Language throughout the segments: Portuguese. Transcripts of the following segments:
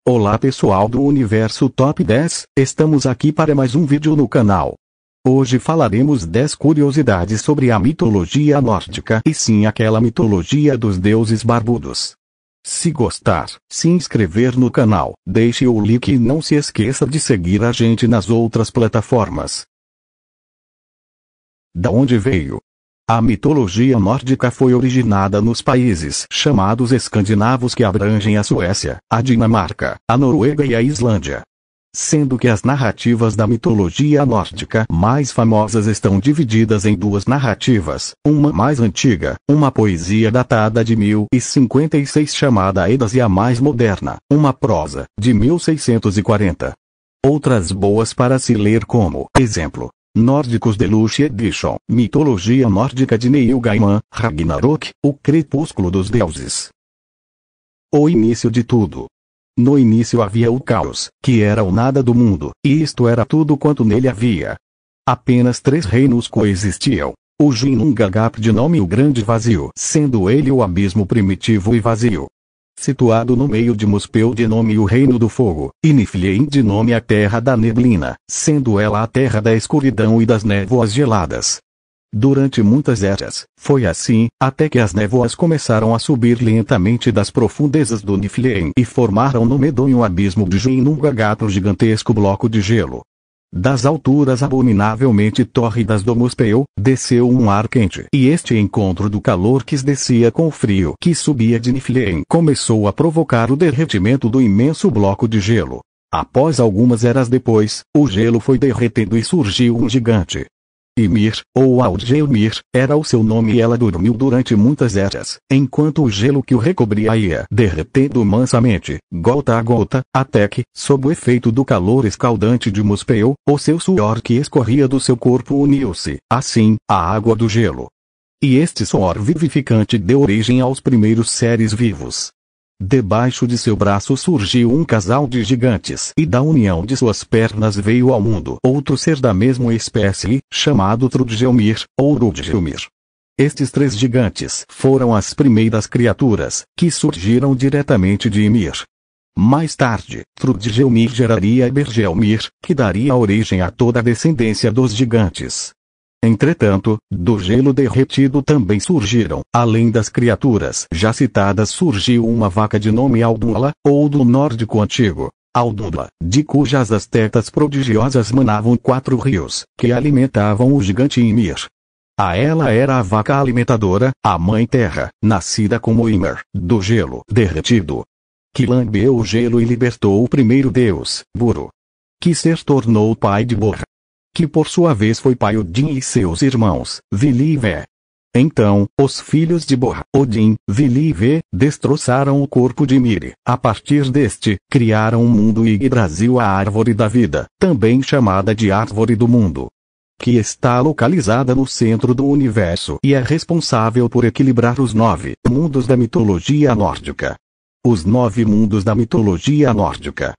Olá pessoal do Universo Top 10, estamos aqui para mais um vídeo no canal. Hoje falaremos 10 curiosidades sobre a mitologia nórdica, e sim aquela mitologia dos deuses barbudos. Se gostar, se inscrever no canal, deixe o like e não se esqueça de seguir a gente nas outras plataformas. Da onde veio? A mitologia nórdica foi originada nos países chamados escandinavos, que abrangem a Suécia, a Dinamarca, a Noruega e a Islândia. Sendo que as narrativas da mitologia nórdica mais famosas estão divididas em duas narrativas, uma mais antiga, uma poesia datada de 1056 chamada Edas, e a mais moderna, uma prosa, de 1640. Outras boas para se ler como, exemplo, Nórdicos Deluxe Edition, Mitologia Nórdica de Neil Gaiman, Ragnarok, o Crepúsculo dos Deuses. O início de tudo. No início havia o caos, que era o nada do mundo, e isto era tudo quanto nele havia. Apenas 3 reinos coexistiam. O Ginnungagap, de nome o Grande Vazio, sendo ele o abismo primitivo e vazio. Situado no meio de Muspel, de nome o Reino do Fogo, e Niflheim, de nome a Terra da Neblina, sendo ela a terra da escuridão e das névoas geladas. Durante muitas eras, foi assim, até que as névoas começaram a subir lentamente das profundezas do Niflheim e formaram no medonho abismo de Ginnungagap o gigantesco bloco de gelo. Das alturas abominavelmente tórridas do Muspel, desceu um ar quente, e este encontro do calor que descia com o frio que subia de Niflheim começou a provocar o derretimento do imenso bloco de gelo. Após algumas eras depois, o gelo foi derretendo e surgiu um gigante. Ymir, ou Aldgelmir, era o seu nome, e ela dormiu durante muitas eras, enquanto o gelo que o recobria ia derretendo mansamente, gota a gota, até que, sob o efeito do calor escaldante de Muspel, o seu suor que escorria do seu corpo uniu-se, assim, à água do gelo. E este suor vivificante deu origem aos primeiros seres vivos. Debaixo de seu braço surgiu um casal de gigantes, e da união de suas pernas veio ao mundo outro ser da mesma espécie, chamado Trudgelmir, ou Rudgelmir. Estes 3 gigantes foram as primeiras criaturas que surgiram diretamente de Ymir. Mais tarde, Trudgelmir geraria Bergelmir, que daria origem a toda a descendência dos gigantes. Entretanto, do gelo derretido também surgiram, além das criaturas já citadas, surgiu uma vaca de nome Aldula, ou do nórdico antigo, Aldula, de cujas as tetas prodigiosas manavam 4 rios, que alimentavam o gigante Ymir. A ela era a vaca alimentadora, a mãe terra, nascida como Ymir, do gelo derretido. Que lambeu o gelo e libertou o primeiro deus, Buru. Que ser tornou o pai de Borra, que por sua vez foi pai Odin e seus irmãos, Vili e Vé. Então, os filhos de Borra, Odin, Vili e Vé, destroçaram o corpo de Ymir. A partir deste, criaram um mundo e Yggdrasil, a árvore da vida, também chamada de árvore do mundo, que está localizada no centro do universo e é responsável por equilibrar os 9 mundos da mitologia nórdica. Os 9 mundos da mitologia nórdica.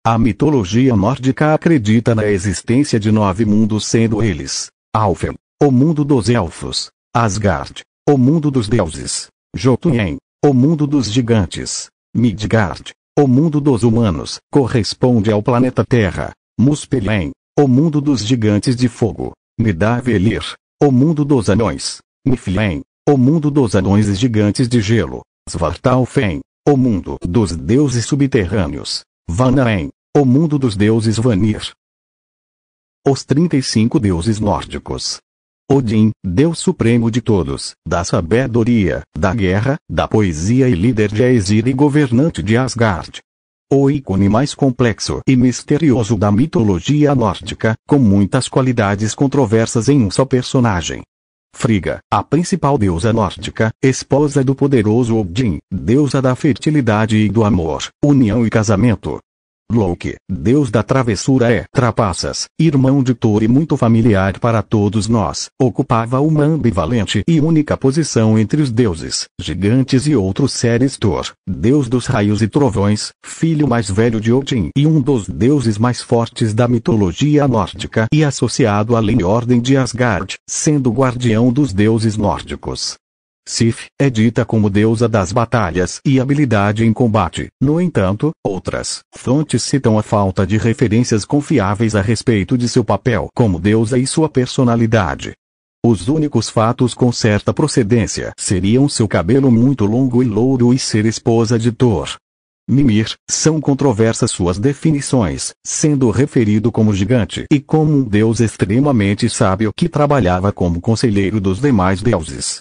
A mitologia nórdica acredita na existência de 9 mundos, sendo eles: Alfheim, o mundo dos elfos; Asgard, o mundo dos deuses; Jotunheim, o mundo dos gigantes; Midgard, o mundo dos humanos, corresponde ao planeta Terra; Muspelheim, o mundo dos gigantes de fogo; Nidavellir, o mundo dos anões; Niflheim, o mundo dos anões e gigantes de gelo; Svartalfheim, o mundo dos deuses subterrâneos; Vanaheim, o mundo dos deuses Vanir. Os 35 deuses nórdicos. Odin, Deus supremo de todos, da sabedoria, da guerra, da poesia e líder de Aesir e governante de Asgard. O ícone mais complexo e misterioso da mitologia nórdica, com muitas qualidades controversas em um só personagem. Frigga, a principal deusa nórdica, esposa do poderoso Odin, deusa da fertilidade e do amor, união e casamento. Loki, deus da travessura e trapaças, irmão de Thor e muito familiar para todos nós, ocupava uma ambivalente e única posição entre os deuses, gigantes e outros seres. Thor, deus dos raios e trovões, filho mais velho de Odin e um dos deuses mais fortes da mitologia nórdica e associado à lei e ordem de Asgard, sendo guardião dos deuses nórdicos. Sif é dita como deusa das batalhas e habilidade em combate. No entanto, outras fontes citam a falta de referências confiáveis a respeito de seu papel como deusa e sua personalidade. Os únicos fatos com certa procedência seriam seu cabelo muito longo e louro e ser esposa de Thor. Mimir, são controversas suas definições, sendo referido como gigante e como um deus extremamente sábio que trabalhava como conselheiro dos demais deuses.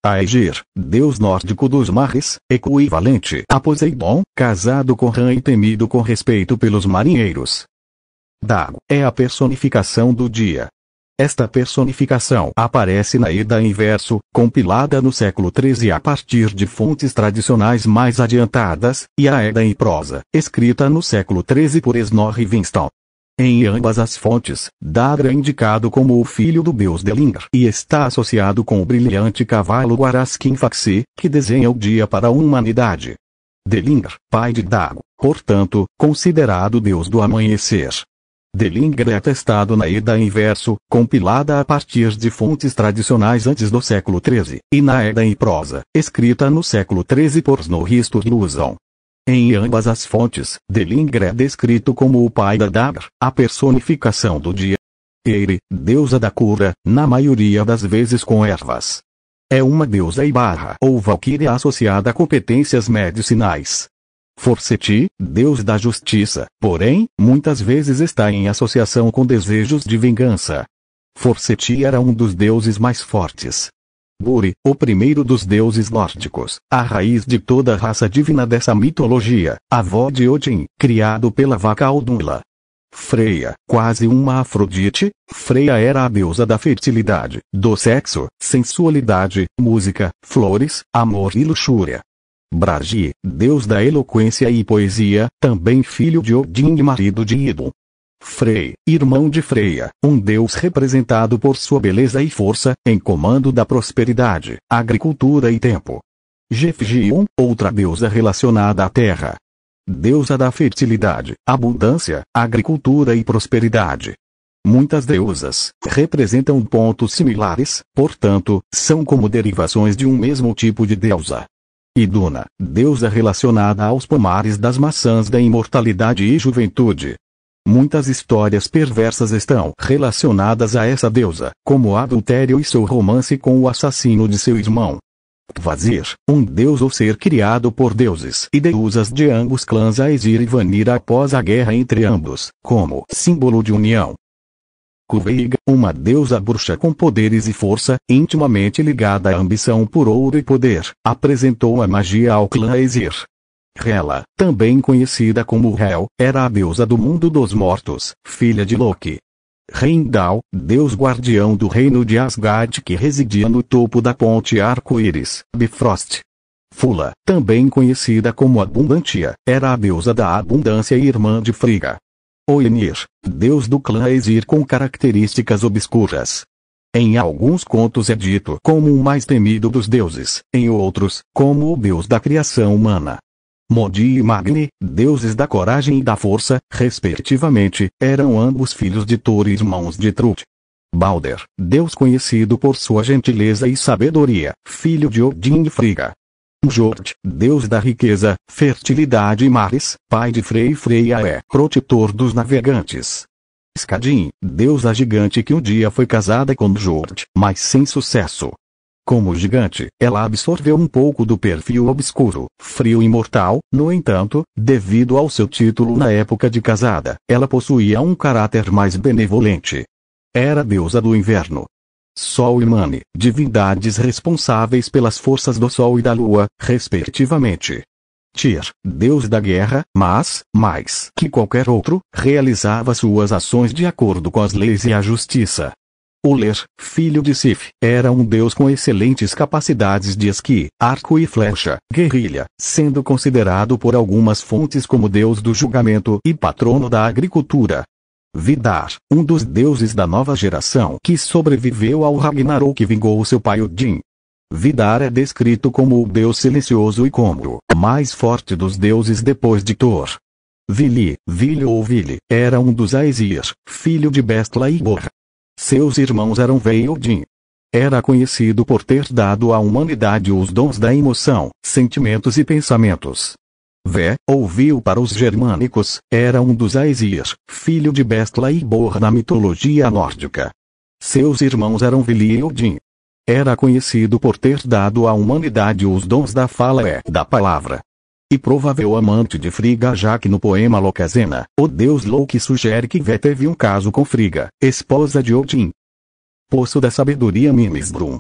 Aegir, deus nórdico dos mares, equivalente a Poseidon, casado com Ran e temido com respeito pelos marinheiros. Dago é a personificação do dia. Esta personificação aparece na Edda em verso, compilada no século XIII a partir de fontes tradicionais mais adiantadas, e a Edda em prosa, escrita no século XIII por Snorri Winston. Em ambas as fontes, Dagra é indicado como o filho do deus Delingr e está associado com o brilhante cavalo Guarasquinfaxi, que desenha o dia para a humanidade. Delingr, pai de Dago, portanto, considerado deus do amanhecer. Delingr é atestado na Edda em verso, compilada a partir de fontes tradicionais antes do século XIII, e na Edda em prosa, escrita no século XIII por Snorri Sturluson. Em ambas as fontes, Delingr é descrito como o pai da Dagr, a personificação do dia. Eire, deusa da cura, na maioria das vezes com ervas. É uma deusa ou valquíria associada a competências medicinais. Forseti, deus da justiça, porém, muitas vezes está em associação com desejos de vingança. Forseti era um dos deuses mais fortes. Buri, o primeiro dos deuses nórdicos, a raiz de toda a raça divina dessa mitologia, avó de Odin, criado pela vaca Audunla. Freya, quase uma Afrodite, Freya era a deusa da fertilidade, do sexo, sensualidade, música, flores, amor e luxúria. Bragi, deus da eloquência e poesia, também filho de Odin e marido de Idun. Frey, irmão de Freya, um deus representado por sua beleza e força, em comando da prosperidade, agricultura e tempo. Gefgion, outra deusa relacionada à terra. Deusa da fertilidade, abundância, agricultura e prosperidade. Muitas deusas representam pontos similares, portanto, são como derivações de um mesmo tipo de deusa. Iduna, deusa relacionada aos pomares das maçãs da imortalidade e juventude. Muitas histórias perversas estão relacionadas a essa deusa, como o adultério e seu romance com o assassino de seu irmão. Kvasir, um deus ou ser criado por deuses e deusas de ambos clãs Aesir e Vanir após a guerra entre ambos, como símbolo de união. Kuveiga, uma deusa bruxa com poderes e força, intimamente ligada à ambição por ouro e poder, apresentou a magia ao clã Aesir. Hela, também conhecida como Hel, era a deusa do mundo dos mortos, filha de Loki. Heimdall, deus guardião do reino de Asgard que residia no topo da ponte arco-íris, Bifrost. Fula, também conhecida como Abundantia, era a deusa da abundância e irmã de Frigga. Oenir, deus do clã Aesir com características obscuras. Em alguns contos é dito como o mais temido dos deuses, em outros, como o deus da criação humana. Modi e Magni, deuses da coragem e da força, respectivamente, eram ambos filhos de Thor e irmãos de Trud. Balder, deus conhecido por sua gentileza e sabedoria, filho de Odin e Frigga. Njord, deus da riqueza, fertilidade e mares, pai de Frey e Freya é protetor dos navegantes. Skadin, deusa gigante que um dia foi casada com Njord, mas sem sucesso. Como gigante, ela absorveu um pouco do perfil obscuro, frio e mortal, no entanto, devido ao seu título na época de casada, ela possuía um caráter mais benevolente. Era deusa do inverno. Sol e Mani, divindades responsáveis pelas forças do Sol e da Lua, respectivamente. Tyr, deus da guerra, mas, mais que qualquer outro, realizava suas ações de acordo com as leis e a justiça. Uller, filho de Sif, era um deus com excelentes capacidades de esqui, arco e flecha, guerrilha, sendo considerado por algumas fontes como deus do julgamento e patrono da agricultura. Vidar, um dos deuses da nova geração que sobreviveu ao Ragnarok e vingou seu pai Odin. Vidar é descrito como o deus silencioso e como o mais forte dos deuses depois de Thor. Vili, ou Vili, era um dos Aesir, filho de Bestla e Bor. Seus irmãos eram Ve e Odin. Era conhecido por ter dado à humanidade os dons da emoção, sentimentos e pensamentos. Ve, ou Vil para os germânicos, era um dos Aesir, filho de Bestla e Bor na mitologia nórdica. Seus irmãos eram Vili e Odin. Era conhecido por ter dado à humanidade os dons da fala e da palavra. E provável amante de Frigga, já que no poema Lokazena, o deus Loki sugere que Ve teve um caso com Frigga, esposa de Odin. Poço da Sabedoria Mimsbrunn.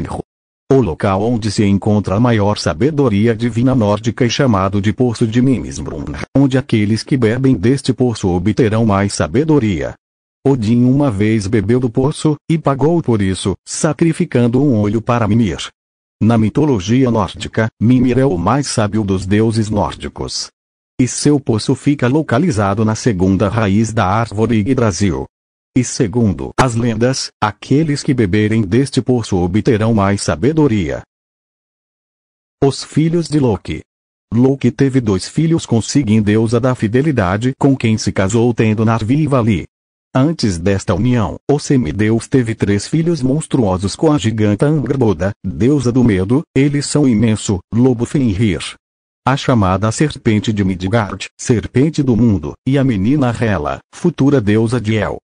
O local onde se encontra a maior sabedoria divina nórdica é chamado de Poço de Mimsbrunn, onde aqueles que bebem deste poço obterão mais sabedoria. Odin uma vez bebeu do poço, e pagou por isso, sacrificando um olho para Mimir. Na mitologia nórdica, Mimir é o mais sábio dos deuses nórdicos. E seu poço fica localizado na segunda raiz da árvore Yggdrasil. E segundo as lendas, aqueles que beberem deste poço obterão mais sabedoria. Os filhos de Loki. Loki teve 2 filhos com Sigyn, deusa da fidelidade, com quem se casou tendo Narvi e Vali. Antes desta união, o semideus teve 3 filhos monstruosos com a giganta Angrboda, deusa do medo. Eles são imenso, lobo Fenrir, a chamada serpente de Midgard, serpente do mundo, e a menina Hela, futura deusa de El.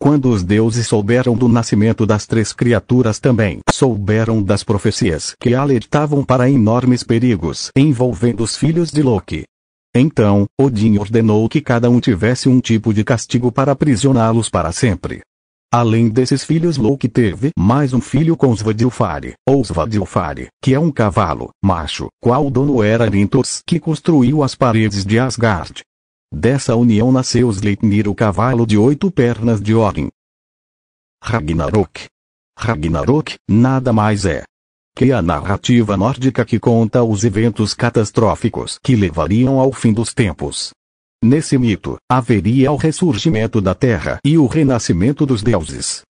Quando os deuses souberam do nascimento das 3 criaturas, também souberam das profecias que alertavam para enormes perigos envolvendo os filhos de Loki. Então, Odin ordenou que cada um tivesse um tipo de castigo para aprisioná-los para sempre. Além desses filhos, Loki teve mais um filho com Svadilfari, ou Svadilfari, que é um cavalo, macho, qual dono era Hrinthurs, que construiu as paredes de Asgard. Dessa união nasceu Sleipnir, o cavalo de 8 pernas de Odin. Ragnarok. Ragnarok, nada mais é que a narrativa nórdica que conta os eventos catastróficos que levariam ao fim dos tempos. Nesse mito, haveria o ressurgimento da Terra e o renascimento dos deuses.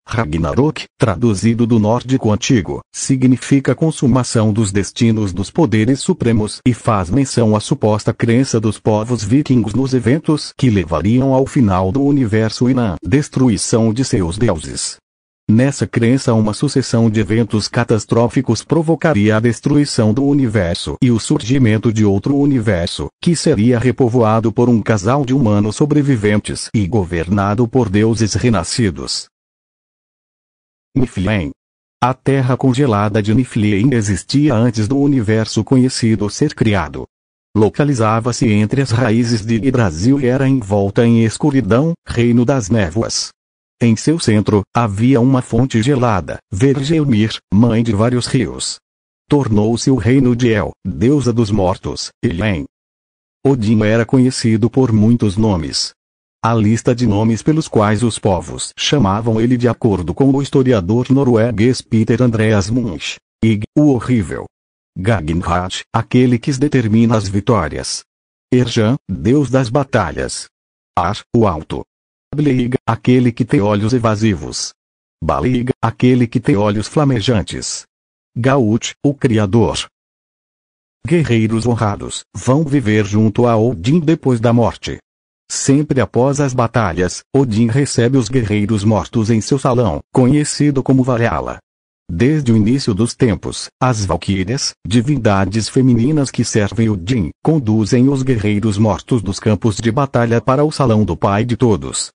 Ragnarok, traduzido do nórdico antigo, significa consumação dos destinos dos poderes supremos e faz menção à suposta crença dos povos vikings nos eventos que levariam ao final do universo e na destruição de seus deuses. Nessa crença, uma sucessão de eventos catastróficos provocaria a destruição do universo e o surgimento de outro universo, que seria repovoado por um casal de humanos sobreviventes e governado por deuses renascidos. Niflheim. A terra congelada de Niflheim existia antes do universo conhecido ser criado. Localizava-se entre as raízes de Yggdrasil e era envolta em escuridão, reino das névoas. Em seu centro, havia uma fonte gelada, Vergelmir, mãe de vários rios. Tornou-se o reino de El, deusa dos mortos, Elhen. Odin era conhecido por muitos nomes. A lista de nomes pelos quais os povos chamavam ele, de acordo com o historiador norueguês Peter Andreas Munch: Ig, o horrível. Gagnrad, aquele que determina as vitórias. Erjan, deus das batalhas. Ar, o alto. Bleig, aquele que tem olhos evasivos. Balig, aquele que tem olhos flamejantes. Gaut, o criador. Guerreiros honrados vão viver junto a Odin depois da morte. Sempre após as batalhas, Odin recebe os guerreiros mortos em seu salão, conhecido como Valhalla. Desde o início dos tempos, as Valquírias, divindades femininas que servem Odin, conduzem os guerreiros mortos dos campos de batalha para o salão do pai de todos.